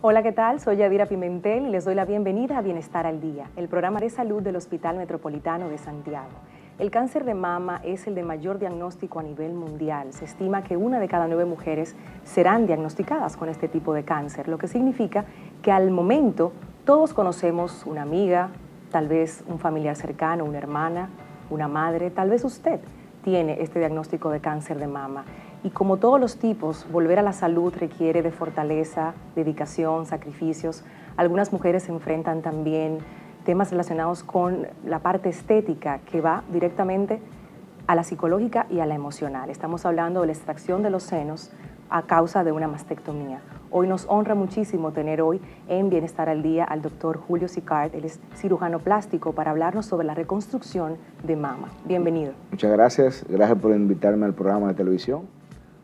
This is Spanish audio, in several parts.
Hola, ¿qué tal? Soy Yadira Pimentel y les doy la bienvenida a Bienestar al Día, el programa de salud del Hospital Metropolitano de Santiago. El cáncer de mama es el de mayor diagnóstico a nivel mundial. Se estima que 1 de cada 9 mujeres serán diagnosticadas con este tipo de cáncer, lo que significa que al momento todos conocemos una amiga, tal vez un familiar cercano, una hermana, una madre, tal vez usted tiene este diagnóstico de cáncer de mama. Y como todos los tipos, volver a la salud requiere de fortaleza, dedicación, sacrificios. Algunas mujeres se enfrentan también temas relacionados con la parte estética que va directamente a la psicológica y a la emocional. Estamos hablando de la extracción de los senos a causa de una mastectomía. Hoy nos honra muchísimo tener hoy en Bienestar al Día al doctor Julio Sicart. Él es cirujano plástico para hablarnos sobre la reconstrucción de mama. Bienvenido. Muchas gracias. Gracias por invitarme al programa de televisión.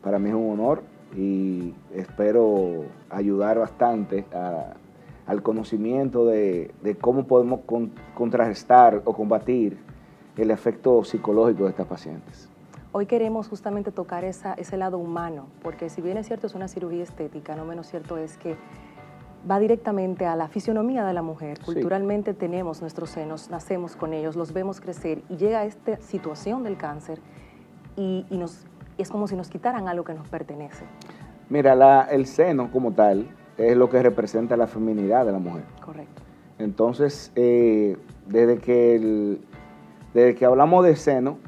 Para mí es un honor y espero ayudar bastante al conocimiento de cómo podemos contrarrestar o combatir el efecto psicológico de estas pacientes. Hoy queremos justamente tocar ese lado humano, porque si bien es cierto es una cirugía estética, no menos cierto es que va directamente a la fisionomía de la mujer. Sí. Culturalmente tenemos nuestros senos, nacemos con ellos, los vemos crecer y llega a esta situación del cáncer y es como si nos quitaran algo que nos pertenece. Mira, el seno como tal es lo que representa la feminidad de la mujer. Correcto. Entonces, desde que hablamos de seno,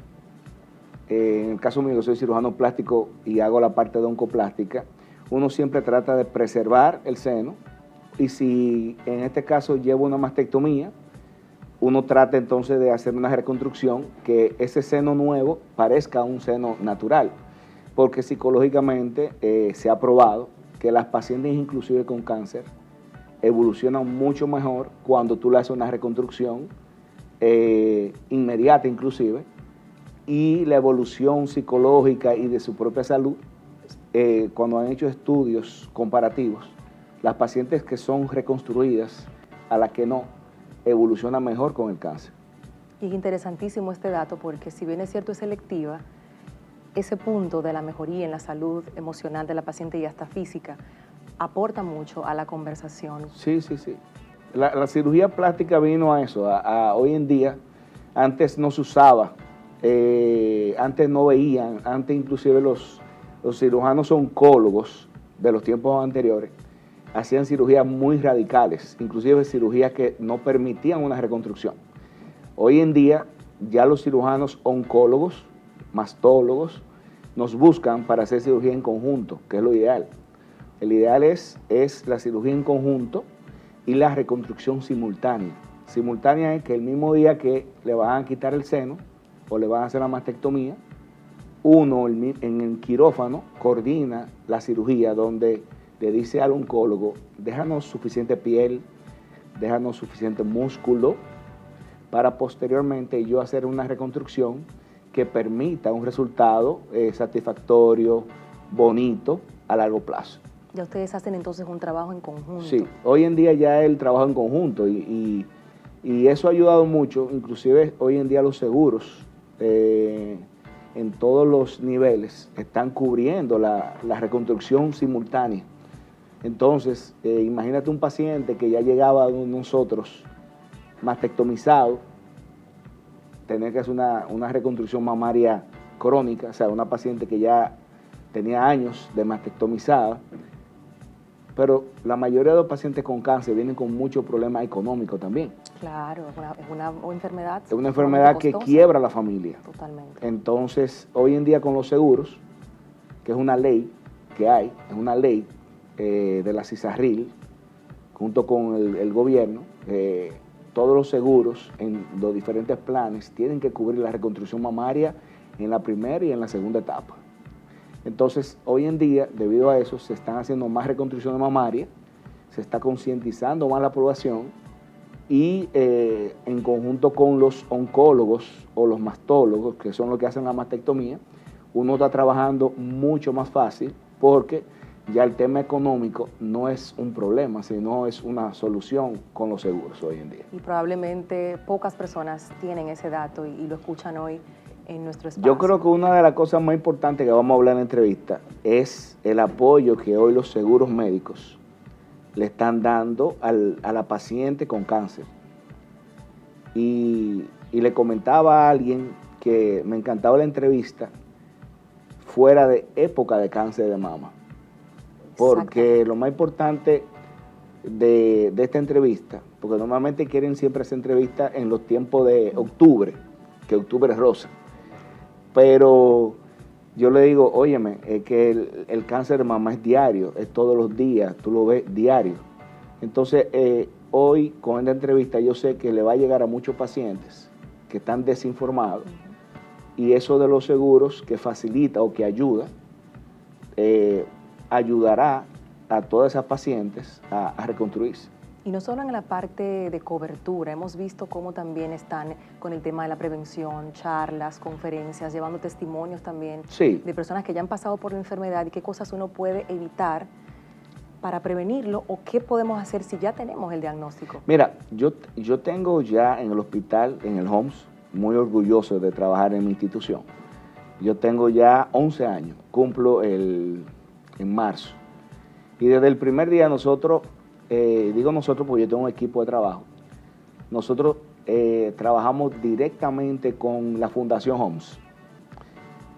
en el caso mío, yo soy cirujano plástico y hago la parte de oncoplástica, uno siempre trata de preservar el seno y si en este caso llevo una mastectomía, uno trata entonces de hacer una reconstrucción que ese seno nuevo parezca un seno natural, porque psicológicamente se ha probado que las pacientes inclusive con cáncer evolucionan mucho mejor cuando tú le haces una reconstrucción inmediata inclusive, y la evolución psicológica y de su propia salud, cuando han hecho estudios comparativos, las pacientes que son reconstruidas a las que no, evoluciona mejor con el cáncer. Y es interesantísimo este dato porque si bien es cierto es selectiva, ese punto de la mejoría en la salud emocional de la paciente y hasta física aporta mucho a la conversación. Sí. La cirugía plástica vino a eso, hoy en día, antes no se usaba, antes no veían, antes inclusive los cirujanos oncólogos de los tiempos anteriores hacían cirugías muy radicales, inclusive cirugías que no permitían una reconstrucción. Hoy en día ya los cirujanos oncólogos, mastólogos, nos buscan para hacer cirugía en conjunto, que es lo ideal. El ideal es la cirugía en conjunto y la reconstrucción simultánea. Simultánea es que el mismo día que le van a quitar el seno o le van a hacer la mastectomía, uno en el quirófano coordina la cirugía donde le dice al oncólogo, déjanos suficiente piel, déjanos suficiente músculo para posteriormente yo hacer una reconstrucción que permita un resultado satisfactorio, bonito, a largo plazo. Ya ustedes hacen entonces un trabajo en conjunto. Sí, hoy en día ya el trabajo en conjunto y eso ha ayudado mucho, inclusive hoy en día los seguros en todos los niveles están cubriendo la reconstrucción simultánea. Entonces, imagínate un paciente que ya llegaba a nosotros mastectomizado, tener que hacer una reconstrucción mamaria crónica, o sea, una paciente que ya tenía años de mastectomizada, pero la mayoría de los pacientes con cáncer vienen con muchos problemas económicos también. Claro, es una enfermedad. Es una enfermedad que quiebra a la familia. Totalmente. Entonces, hoy en día con los seguros, que es una ley que hay, es una ley de la CISARRIL, junto con el gobierno, todos los seguros en los diferentes planes tienen que cubrir la reconstrucción mamaria en la primera y en la segunda etapa. Entonces, hoy en día, debido a eso, se están haciendo más reconstrucciones mamarias, se está concientizando más la población y en conjunto con los oncólogos o los mastólogos, que son los que hacen la mastectomía, uno está trabajando mucho más fácil porque ya el tema económico no es un problema, sino es una solución con los seguros hoy en día. Y probablemente pocas personas tienen ese dato y lo escuchan hoy en nuestro espacio. Yo creo que una de las cosas más importantes que vamos a hablar en la entrevista es el apoyo que hoy los seguros médicos le están dando a la paciente con cáncer. Y le comentaba a alguien que me encantaba la entrevista fuera de época de cáncer de mama. Porque lo más importante de esta entrevista, porque normalmente quieren siempre hacer entrevistas en los tiempos de octubre, que octubre es rosa. Pero yo le digo, óyeme, es que el cáncer de mama es diario, es todos los días, tú lo ves diario. Entonces, hoy con esta entrevista yo sé que le va a llegar a muchos pacientes que están desinformados, y eso de los seguros que facilita o que ayuda, ayudará a todas esas pacientes a reconstruirse. Y no solo en la parte de cobertura, hemos visto cómo también están con el tema de la prevención, charlas, conferencias, llevando testimonios también de personas que ya han pasado por la enfermedad y qué cosas uno puede evitar para prevenirlo o qué podemos hacer si ya tenemos el diagnóstico. Mira, yo tengo ya en el hospital, en el HOMS, muy orgulloso de trabajar en mi institución. Yo tengo ya 11 años, cumplo en marzo. Y desde el primer día nosotros, digo nosotros porque yo tengo un equipo de trabajo, nosotros trabajamos directamente con la Fundación HOMS.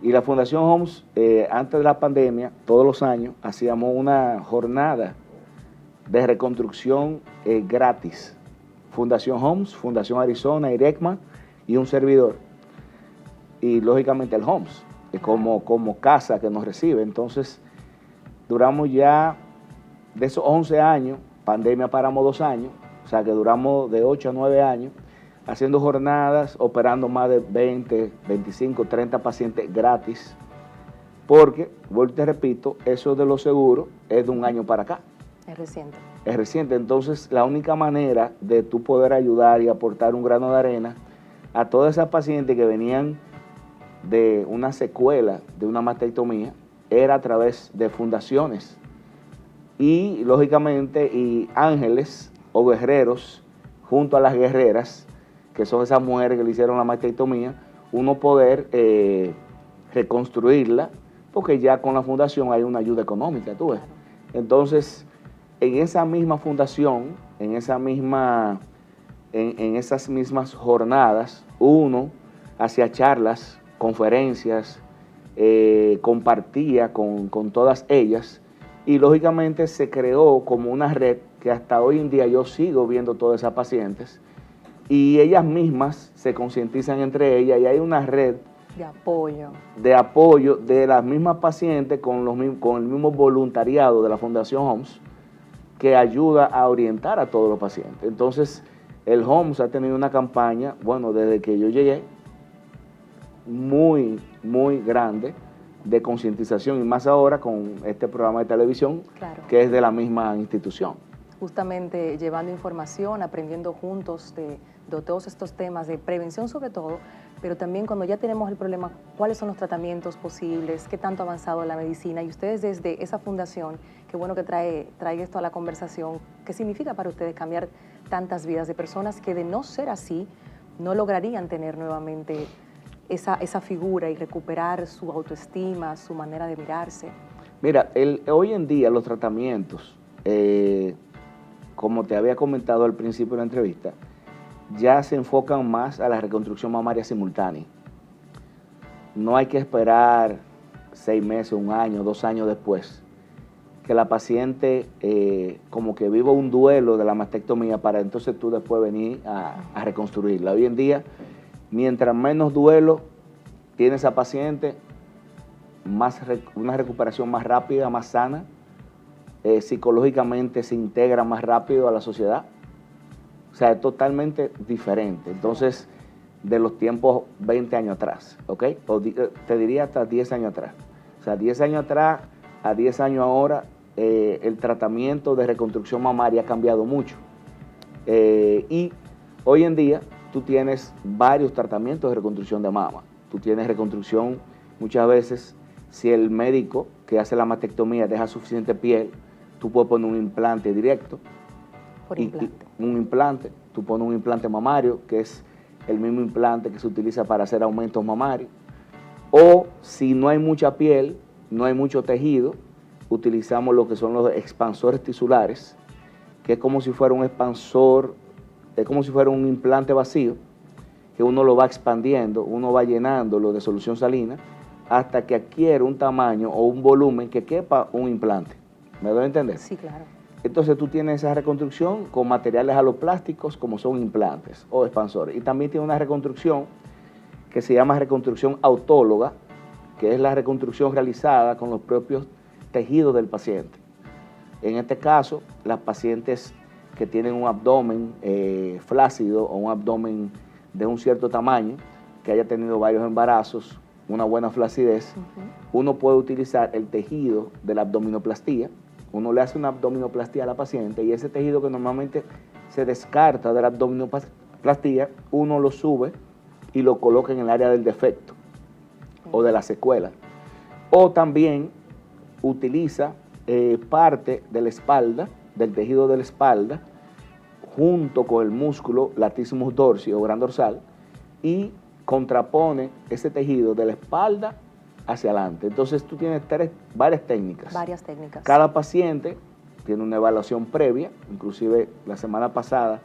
Y la Fundación HOMS, antes de la pandemia, todos los años, hacíamos una jornada de reconstrucción gratis. Fundación HOMS, Fundación Arizona, IRECMA y un servidor. Y lógicamente el HOMS, como casa que nos recibe. Entonces, duramos ya, de esos 11 años, pandemia paramos 2 años, o sea que duramos de 8 a 9 años, haciendo jornadas, operando más de 20, 25, 30 pacientes gratis, porque, vuelvo y te repito, eso de los seguros es de un año para acá. Es reciente. Es reciente, entonces la única manera de tú poder ayudar y aportar un grano de arena a todas esas pacientes que venían de una secuela de una mastectomía era a través de fundaciones y, lógicamente, y ángeles o guerreros junto a las guerreras, que son esas mujeres que le hicieron la mastectomía, uno poder reconstruirla, porque ya con la fundación hay una ayuda económica, tú ves. Entonces, en esa misma fundación, en esas mismas jornadas, uno hacía charlas, conferencias, compartía con todas ellas, y lógicamente se creó como una red que hasta hoy en día yo sigo viendo todas esas pacientes, y ellas mismas se concientizan entre ellas, y hay una red de apoyo de las mismas pacientes con el mismo voluntariado de la Fundación HOMS, que ayuda a orientar a todos los pacientes. Entonces, el HOMS ha tenido una campaña, bueno, desde que yo llegué, muy, muy grande de concientización, y más ahora con este programa de televisión, que es de la misma institución. Justamente llevando información, aprendiendo juntos de todos estos temas de prevención sobre todo, pero también cuando ya tenemos el problema, cuáles son los tratamientos posibles, qué tanto ha avanzado la medicina, y ustedes desde esa fundación, qué bueno que trae esto a la conversación, ¿qué significa para ustedes cambiar tantas vidas de personas que de no ser así, no lograrían tener nuevamente esa figura y recuperar su autoestima, su manera de mirarse? Mira, hoy en día los tratamientos, como te había comentado al principio de la entrevista, ya se enfocan más a la reconstrucción mamaria simultánea. No hay que esperar 6 meses, 1 año, 2 años después, que la paciente como que viva un duelo de la mastectomía para entonces tú después venir a reconstruirla. Hoy en día, mientras menos duelo tiene esa paciente, una recuperación más rápida, más sana, psicológicamente se integra más rápido a la sociedad. O sea, es totalmente diferente. Entonces, de los tiempos 20 años atrás, ¿ok? O te diría hasta 10 años atrás. O sea, 10 años atrás a 10 años ahora, el tratamiento de reconstrucción mamaria ha cambiado mucho. Y hoy en día, tú tienes varios tratamientos de reconstrucción de mama. Tú tienes reconstrucción, muchas veces, si el médico que hace la mastectomía deja suficiente piel, tú puedes poner un implante directo. Tú pones un implante mamario, que es el mismo implante que se utiliza para hacer aumentos mamarios. O si no hay mucha piel, no hay mucho tejido, utilizamos lo que son los expansores tisulares, que es como si fuera un expansor, es como si fuera un implante vacío, que uno lo va expandiendo, uno va llenándolo de solución salina, hasta que adquiere un tamaño o un volumen que quepa un implante. ¿Me doy a entender? Sí, claro. Entonces tú tienes esa reconstrucción con materiales haloplásticos como son implantes o expansores. Y también tiene una reconstrucción que se llama reconstrucción autóloga, que es la reconstrucción realizada con los propios tejidos del paciente. En este caso, las pacientes que tienen un abdomen flácido o un abdomen de un cierto tamaño, que haya tenido varios embarazos, una buena flacidez, uno puede utilizar el tejido de la abdominoplastía. Uno le hace una abdominoplastía a la paciente y ese tejido que normalmente se descarta de la abdominoplastía, uno lo sube y lo coloca en el área del defecto o de la secuela. O también utiliza parte de la espalda, del tejido de la espalda, junto con el músculo latissimus dorsi o gran dorsal, y contrapone ese tejido de la espalda hacia adelante. Entonces tú tienes varias técnicas. Varias técnicas. Cada paciente tiene una evaluación previa, inclusive la semana pasada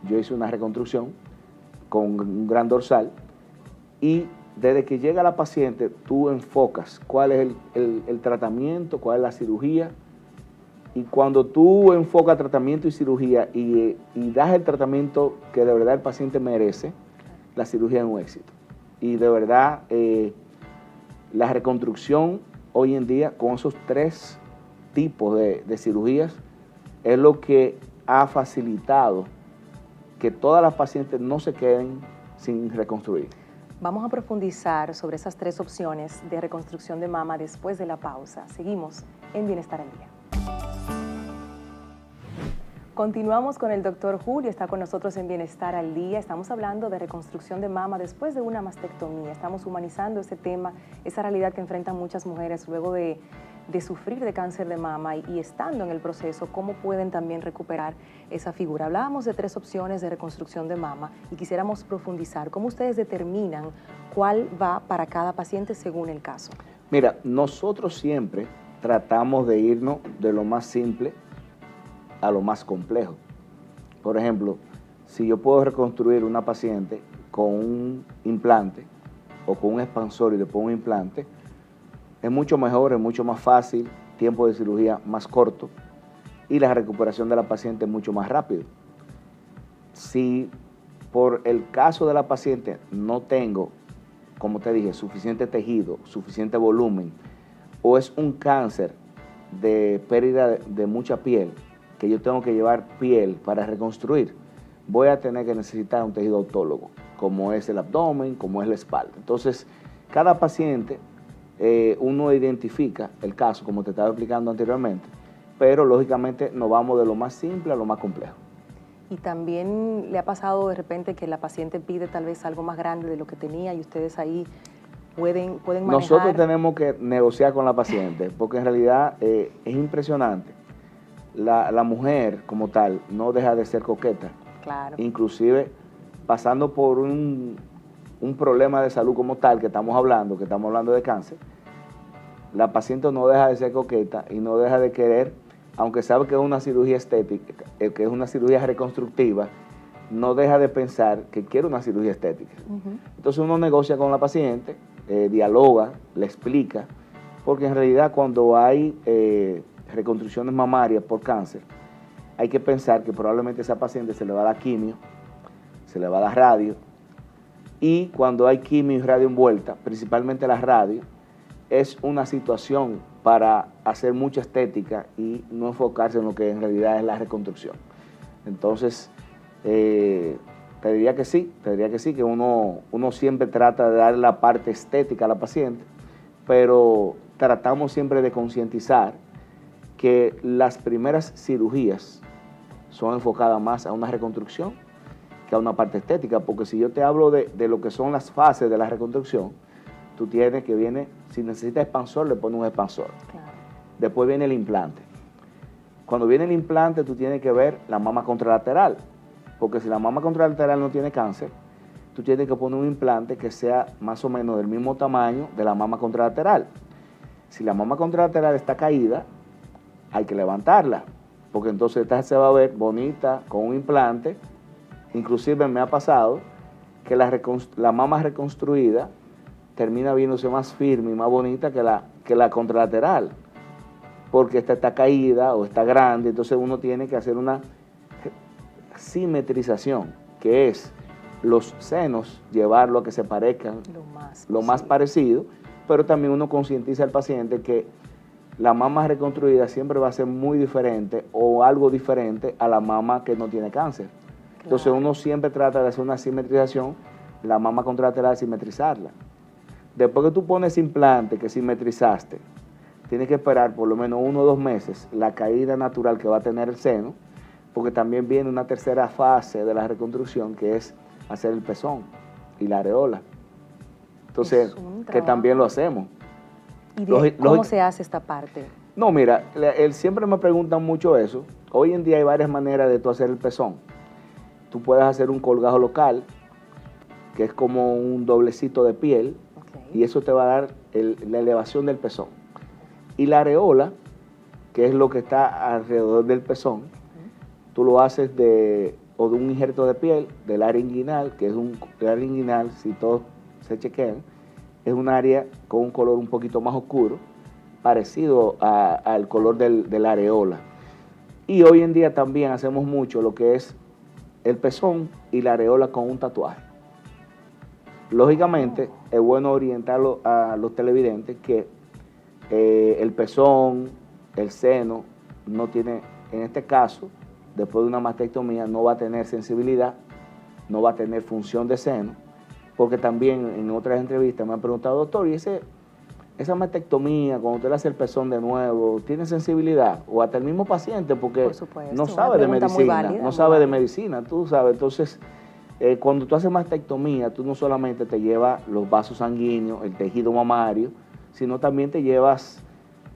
yo hice una reconstrucción con un gran dorsal y desde que llega la paciente tú enfocas cuál es el tratamiento, cuál es la cirugía, y cuando tú enfocas tratamiento y cirugía y das el tratamiento que de verdad el paciente merece, la cirugía es un éxito. Y de verdad la reconstrucción hoy en día con esos 3 tipos de cirugías es lo que ha facilitado que todas las pacientes no se queden sin reconstruir. Vamos a profundizar sobre esas 3 opciones de reconstrucción de mama después de la pausa. Seguimos en Bienestar al Día. Continuamos con el doctor Julio, está con nosotros en Bienestar al Día. Estamos hablando de reconstrucción de mama después de una mastectomía. Estamos humanizando ese tema, esa realidad que enfrentan muchas mujeres luego de sufrir de cáncer de mama y estando en el proceso, cómo pueden también recuperar esa figura. Hablábamos de 3 opciones de reconstrucción de mama y quisiéramos profundizar. ¿Cómo ustedes determinan cuál va para cada paciente según el caso? Mira, nosotros siempre tratamos de irnos de lo más simple a lo más complejo. Por ejemplo, si yo puedo reconstruir una paciente con un implante o con un expansor y después un implante, es mucho mejor, es mucho más fácil, tiempo de cirugía más corto y la recuperación de la paciente es mucho más rápido. Si por el caso de la paciente no tengo, como te dije, suficiente tejido, suficiente volumen, o es un cáncer de pérdida de mucha piel, que yo tengo que llevar piel para reconstruir, voy a tener que necesitar un tejido autólogo, como es el abdomen, como es la espalda. Entonces, cada paciente, uno identifica el caso, como te estaba explicando anteriormente, pero lógicamente nos vamos de lo más simple a lo más complejo. Y también le ha pasado de repente que la paciente pide tal vez algo más grande de lo que tenía y ustedes ahí pueden manejar. Nosotros tenemos que negociar con la paciente, porque en realidad es impresionante. La mujer como tal no deja de ser coqueta. Claro. Inclusive pasando por un problema de salud como tal que estamos hablando de cáncer, la paciente no deja de ser coqueta y no deja de querer, aunque sabe que es una cirugía estética, que es una cirugía reconstructiva, no deja de pensar que quiere una cirugía estética. Entonces uno negocia con la paciente, dialoga, le explica, porque en realidad cuando hay reconstrucciones mamarias por cáncer, hay que pensar que probablemente a esa paciente se le va a dar quimio, se le va a dar radio, y cuando hay quimio y radio envuelta, principalmente la radio, es una situación para hacer mucha estética y no enfocarse en lo que en realidad es la reconstrucción. Entonces, te diría que sí, que uno siempre trata de dar la parte estética a la paciente, pero tratamos siempre de concientizar que las primeras cirugías son enfocadas más a una reconstrucción que a una parte estética, porque si yo te hablo de lo que son las fases de la reconstrucción, tú tienes que viene, si necesitas expansor, le pones un expansor. Claro. Después viene el implante. Cuando viene el implante, tú tienes que ver la mama contralateral, porque si la mama contralateral no tiene cáncer, tú tienes que poner un implante que sea más o menos del mismo tamaño de la mama contralateral. Si la mama contralateral está caída, hay que levantarla. porque entonces esta se va a ver bonita con un implante. Inclusive me ha pasado que la mama reconstruida termina viéndose más firme y más bonita que la contralateral, porque esta está caída o está grande, entonces uno tiene que hacer una simetrización, que es los senos, llevarlo a que se parezcan lo más parecido, pero también uno concientiza al paciente que la mama reconstruida siempre va a ser muy diferente o algo diferente a la mama que no tiene cáncer. Claro. Entonces uno siempre trata de hacer una simetrización, la mama contralateral simetrizarla. Después que tú pones implante que simetrizaste, tienes que esperar por lo menos 1 o 2 meses la caída natural que va a tener el seno, porque también viene una tercera fase de la reconstrucción, que es hacer el pezón y la areola. Entonces, que también lo hacemos. ¿Y cómo se hace esta parte? No, mira, siempre me preguntan mucho eso. Hoy en día hay varias maneras de tú hacer el pezón. Tú puedes hacer un colgajo local, que es como un doblecito de piel, y eso te va a dar la elevación del pezón. Y la areola, que es lo que está alrededor del pezón, tú lo haces de un injerto de piel, del área inguinal, que es el área inguinal, si todos se chequean, es un área con un color un poquito más oscuro, parecido al color de la areola. Y hoy en día también hacemos mucho lo que es el pezón y la areola con un tatuaje. Lógicamente, es bueno orientarlo a los televidentes que el pezón, el seno, no tiene, en este caso, después de una mastectomía, no va a tener sensibilidad, no va a tener función de seno, porque también en otras entrevistas me han preguntado, doctor, ¿y esa mastectomía, cuando usted le hace el pezón de nuevo, tiene sensibilidad? O hasta el mismo paciente, porque no sabe de medicina, no sabe de medicina, tú sabes. Entonces, cuando tú haces mastectomía, tú no solamente te llevas los vasos sanguíneos, el tejido mamario, sino también te llevas,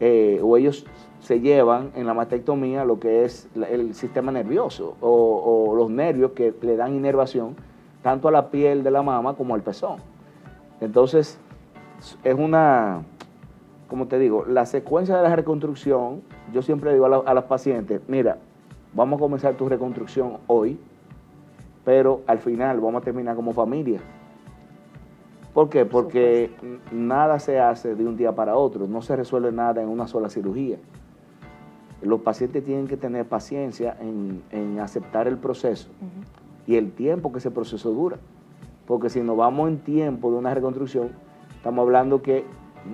o ellos se llevan en la mastectomía lo que es el sistema nervioso o los nervios que le dan inervación tanto a la piel de la mama como al pezón. Entonces, es como te digo, la secuencia de la reconstrucción, yo siempre digo a las pacientes, mira, vamos a comenzar tu reconstrucción hoy, pero al final vamos a terminar como familia. ¿Por qué? Porque nada se hace de un día para otro, no se resuelve nada en una sola cirugía. Los pacientes tienen que tener paciencia en aceptar el proceso y el tiempo que ese proceso dura. Porque si nos vamos en tiempo de una reconstrucción, estamos hablando que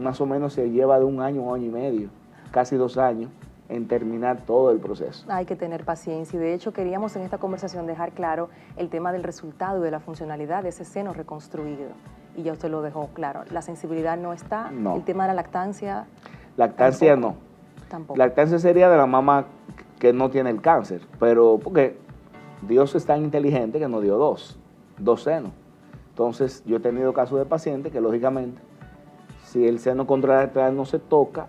más o menos se lleva de 1 año, 1 año y medio, casi 2 años, en terminar todo el proceso. Hay que tener paciencia y de hecho queríamos en esta conversación dejar claro el tema del resultado y de la funcionalidad de ese seno reconstruido. Y ya usted lo dejó claro, la sensibilidad no está, no. El tema de la lactancia. Lactancia tampoco. No. Tampoco. Lactancia sería de la mamá que no tiene el cáncer, pero porque Dios es tan inteligente que nos dio dos senos. Entonces yo he tenido casos de pacientes que lógicamente, si el seno contralateral no se toca,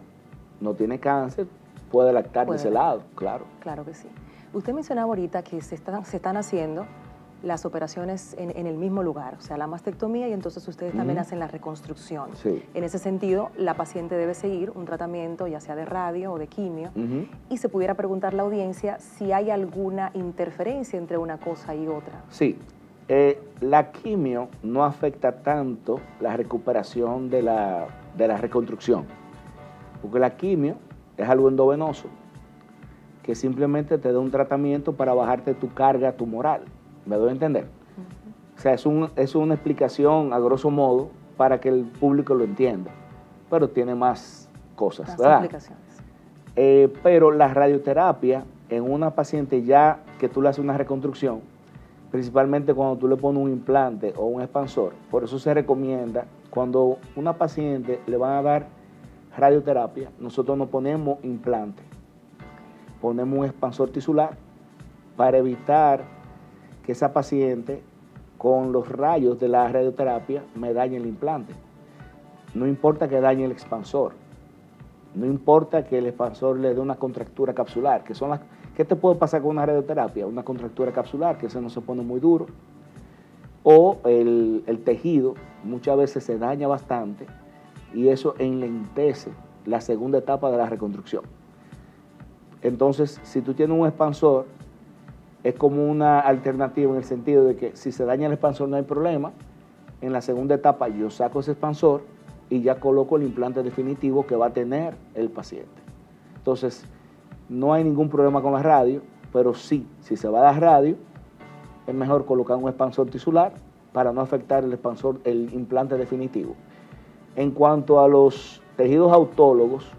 no tiene cáncer, puede lactar de ese lado, claro. Claro que sí. Usted mencionaba ahorita que se están haciendo las operaciones en el mismo lugar, o sea, la mastectomía y entonces ustedes también hacen la reconstrucción. Sí. En ese sentido, la paciente debe seguir un tratamiento, ya sea de radio o de quimio, y se pudiera preguntar la audiencia si hay alguna interferencia entre una cosa y otra. Sí. La quimio no afecta tanto la recuperación de la reconstrucción, porque la quimio es algo endovenoso, que simplemente te da un tratamiento para bajarte tu carga tumoral. ¿Me doy a entender? O sea, es una explicación a grosso modo para que el público lo entienda, pero tiene más cosas, más ¿verdad? Explicaciones. Pero la radioterapia en una paciente ya que tú le haces una reconstrucción, principalmente cuando tú le pones un implante o un expansor, por eso se recomienda, cuando una paciente le van a dar radioterapia, nosotros no ponemos implante, ponemos un expansor tisular para evitar que esa paciente con los rayos de la radioterapia me dañe el implante. No importa que dañe el expansor, no importa que el expansor le dé una contractura capsular, que son las... ¿Qué te puede pasar con una radioterapia? Una contractura capsular, que eso no se pone muy duro, o el tejido muchas veces se daña bastante y eso enlentece la segunda etapa de la reconstrucción. Entonces, si tú tienes un expansor, es como una alternativa en el sentido de que si se daña el expansor no hay problema. En la segunda etapa yo saco ese expansor y ya coloco el implante definitivo que va a tener el paciente. Entonces, no hay ningún problema con la radio, pero sí, si se va a dar radio, es mejor colocar un expansor tisular para no afectar el implante definitivo. En cuanto a los tejidos autólogos,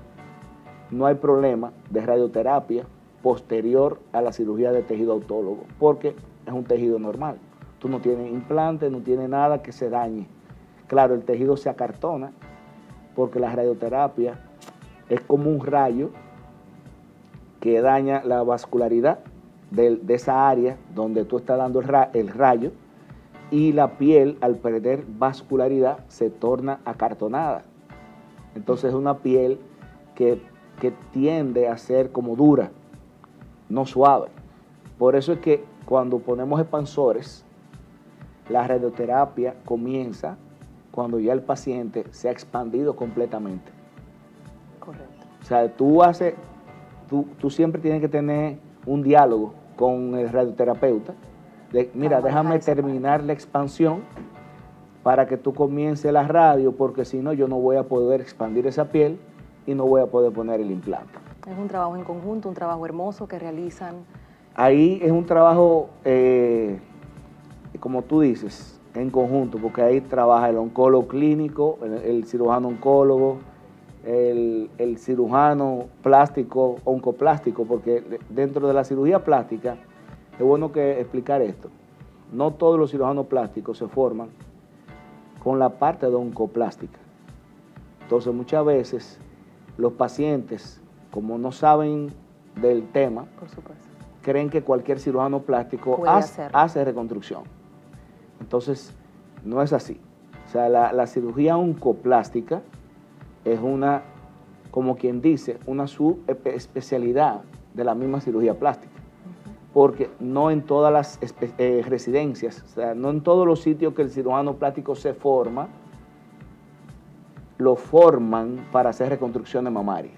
no hay problema de radioterapia posterior a la cirugía de tejido autólogo, porque es un tejido normal. Tú no tienes implante, no tienes nada que se dañe. Claro, el tejido se acartona, porque la radioterapia es como un rayo que daña la vascularidad de esa área donde tú estás dando el rayo, y la piel, al perder vascularidad, se torna acartonada. Entonces es una piel que tiende a ser como dura, no suave. Por eso es que cuando ponemos expansores, la radioterapia comienza cuando ya el paciente se ha expandido completamente. Correcto. O sea, tú siempre tienes que tener un diálogo con el radioterapeuta. Mira, déjame terminar la expansión para que tú comiences la radio, porque si no yo no voy a poder expandir esa piel y no voy a poder poner el implante. Es un trabajo en conjunto, un trabajo hermoso que realizan. Ahí es un trabajo, como tú dices, en conjunto, porque ahí trabaja el oncólogo clínico, el cirujano oncólogo, el cirujano plástico, oncoplástico, porque dentro de la cirugía plástica, es bueno que explicar esto, no todos los cirujanos plásticos se forman con la parte de oncoplástica. Entonces muchas veces los pacientes, como no saben del tema, por supuesto, creen que cualquier cirujano plástico hace reconstrucción. Entonces, no es así. O sea, la cirugía oncoplástica es una, como quien dice, una subespecialidad de la misma cirugía plástica. Porque no en todas las residencias, o sea, no en todos los sitios que el cirujano plástico se forma, lo forman para hacer reconstrucciones mamarias.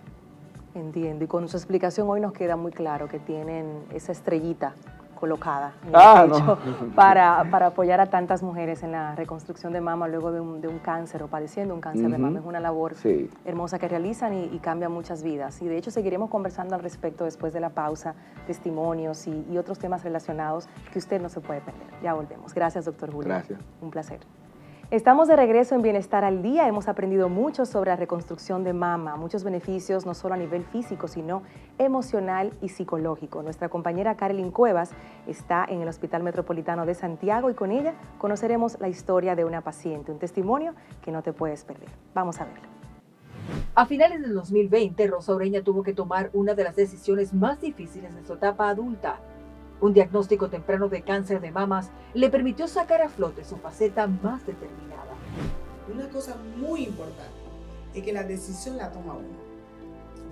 Entiendo, y con su explicación hoy nos queda muy claro que tienen esa estrellita colocada en el pecho para apoyar a tantas mujeres en la reconstrucción de mama luego de un cáncer o padeciendo un cáncer de mama. Es una labor hermosa que realizan y cambia muchas vidas. Y de hecho seguiremos conversando al respecto después de la pausa, testimonios y otros temas relacionados que usted no se puede perder. Ya volvemos. Gracias, doctor Julio. Gracias. Un placer. Estamos de regreso en Bienestar al Día. Hemos aprendido mucho sobre la reconstrucción de mama, muchos beneficios no solo a nivel físico, sino emocional y psicológico. Nuestra compañera Carolyn Cuevas está en el Hospital Metropolitano de Santiago y con ella conoceremos la historia de una paciente, un testimonio que no te puedes perder. Vamos a verlo. A finales del 2020, Rosa Ureña tuvo que tomar una de las decisiones más difíciles de su etapa adulta. Un diagnóstico temprano de cáncer de mamas le permitió sacar a flote su faceta más determinada. Una cosa muy importante es que la decisión la toma uno.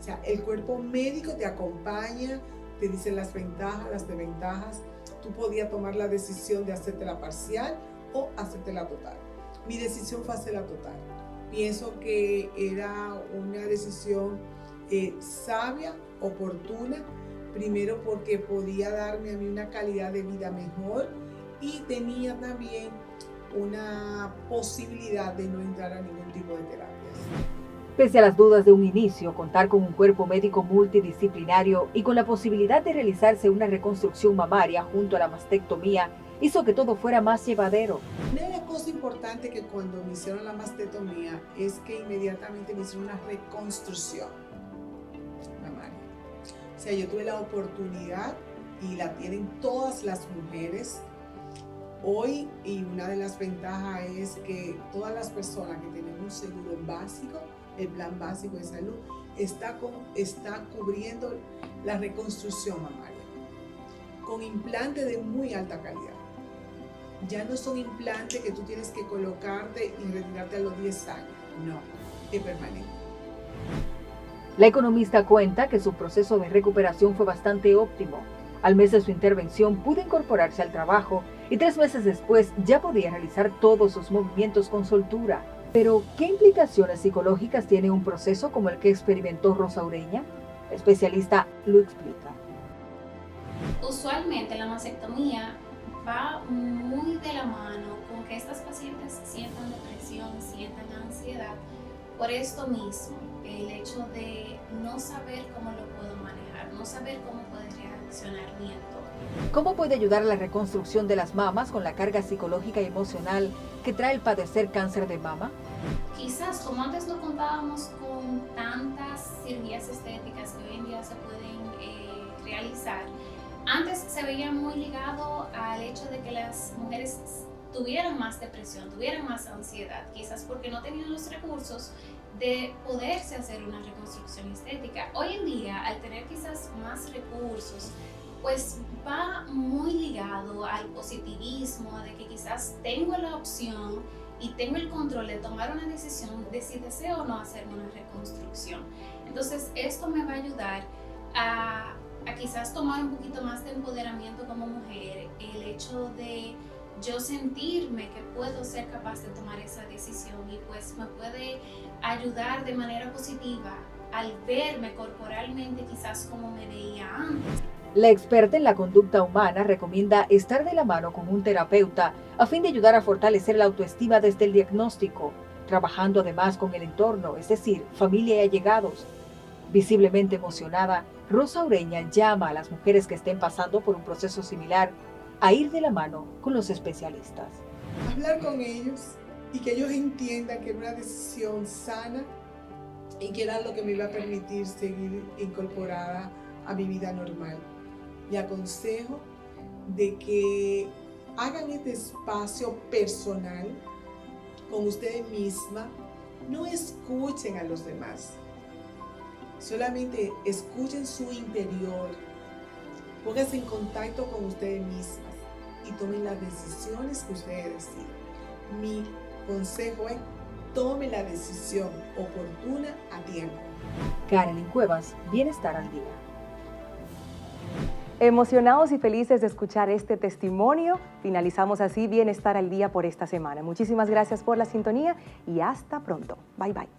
O sea, el cuerpo médico te acompaña, te dice las ventajas, las desventajas. Tú podías tomar la decisión de hacértela parcial o hacértela total. Mi decisión fue hacerla total. Pienso que era una decisión sabia, oportuna. Primero porque podía darme a mí una calidad de vida mejor y tenía también una posibilidad de no entrar a ningún tipo de terapias. Pese a las dudas de un inicio, contar con un cuerpo médico multidisciplinario y con la posibilidad de realizarse una reconstrucción mamaria junto a la mastectomía hizo que todo fuera más llevadero. Una de las cosas importantes que cuando me hicieron la mastectomía es que inmediatamente me hicieron una reconstrucción mamaria. O sea, yo tuve la oportunidad y la tienen todas las mujeres hoy, y una de las ventajas es que todas las personas que tienen un seguro básico, el plan básico de salud, está cubriendo la reconstrucción mamaria con implantes de muy alta calidad. Ya no son implantes que tú tienes que colocarte y retirarte a los 10 años, no, es permanente. La economista cuenta que su proceso de recuperación fue bastante óptimo. Al mes de su intervención pudo incorporarse al trabajo y 3 meses después ya podía realizar todos sus movimientos con soltura. Pero, ¿qué implicaciones psicológicas tiene un proceso como el que experimentó Rosa Ureña? La especialista lo explica. Usualmente la mastectomía va muy de la mano con que estas pacientes sientan depresión, sientan ansiedad, por esto mismo, el hecho de no saber cómo lo puedo manejar, no saber cómo puede reaccionar mi entorno. ¿Cómo puede ayudar a la reconstrucción de las mamas con la carga psicológica y emocional que trae el padecer cáncer de mama? Quizás como antes no contábamos con tantas cirugías estéticas que hoy en día se pueden realizar, antes se veía muy ligado al hecho de que las mujeres tuvieran más depresión, tuvieran más ansiedad, quizás porque no tenían los recursos de poderse hacer una reconstrucción estética. Hoy en día, al tener quizás más recursos, pues va muy ligado al positivismo, de que quizás tengo la opción y tengo el control de tomar una decisión de si deseo o no hacerme una reconstrucción. Entonces, esto me va a ayudar a quizás tomar un poquito más de empoderamiento como mujer, el hecho de yo sentirme que puedo ser capaz de tomar esa decisión y pues me puede ayudar de manera positiva al verme corporalmente quizás como me veía antes. La experta en la conducta humana recomienda estar de la mano con un terapeuta a fin de ayudar a fortalecer la autoestima desde el diagnóstico, trabajando además con el entorno, es decir, familia y allegados. Visiblemente emocionada, Rosa Ureña llama a las mujeres que estén pasando por un proceso similar a ir de la mano con los especialistas. Hablar con ellos y que ellos entiendan que era una decisión sana y que era lo que me iba a permitir seguir incorporada a mi vida normal. Y aconsejo de que hagan este espacio personal con ustedes mismas, no escuchen a los demás, solamente escuchen su interior, pónganse en contacto con ustedes mismas y tomen las decisiones que ustedes decidan. Mi consejo es: tomen la decisión oportuna a tiempo. Carolyn Cuevas, Bienestar al Día. Emocionados y felices de escuchar este testimonio, finalizamos así Bienestar al Día por esta semana. Muchísimas gracias por la sintonía y hasta pronto. Bye bye.